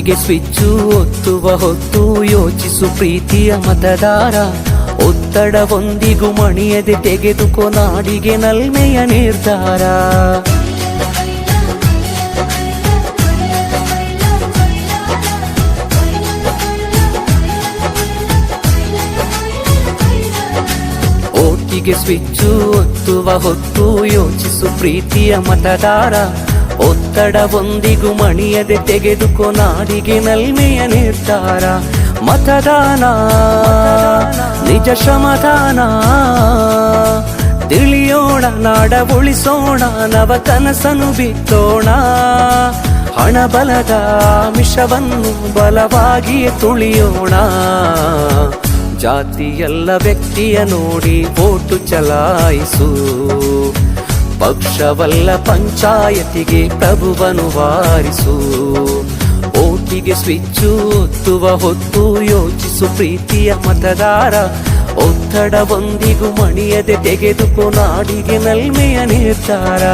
ಓಟಿಗೆ switch ಒತ್ತುವ ಹೊತ್ತು ಯೋಚಿಸು ಪ್ರೀತಿಯ ಮತದಾರ. ಒತ್ತಡವೊಂದಿಗೂ ಮಣಿಯದೆ ತೆಗೆದುಕೋ ನಾಡಿಗೆ ನಲ್ಮೆಯ ನಿರ್ಧಾರ. ಓಟಿಗೆ ಸ್ವಿಚ್ಚು ಒತ್ತುವ ಹೊತ್ತು ಯೋಚಿಸು ಪ್ರೀತಿಯ ಮತದಾರ. ಒತ್ತಡವೊಂದಿಗೂ ಮಣಿಯದೆ ತೆಗೆದುಕೋ ನಾಡಿಗೆ ನಲ್ಮೆಯ ನಿರ್ಧಾರ. ಮತದಾನ ನಿಜ ಶ್ರಮದಾನ, ತಿಳಿಯೋಣ ನಾಡ ಉಳಿಸೋಣ, ನವ ಕನಸನು ಬಿತ್ತೋಣ. ಹಣಬಲದ ಮಿಷವನ್ನು ಬಲವಾಗಿಯೇ ತುಳಿಯೋಣ. ಜಾತಿಯಲ್ಲ ವ್ಯಕ್ತಿಯ ನೋಡಿ ವೋಟು ಚಲಾಯಿಸು, ಪಕ್ಷವಲ್ಲ ಪಂಚಾಯತಿಗೆ ಪ್ರಭುವನು ವಾರಿಸು. ಓಟಿಗೆ ಸ್ವಿಚ್ಚು ಒತ್ತುವ ಹೊತ್ತು ಯೋಚಿಸು ಪ್ರೀತಿಯ ಮತದಾರ. ಒತ್ತಡವೊಂದಿಗೂ ಮಣಿಯದೆ ತೆಗೆದುಕೋ ನಾಡಿಗೆ ನಲ್ಮೆಯ ನಿರ್ಧಾರ.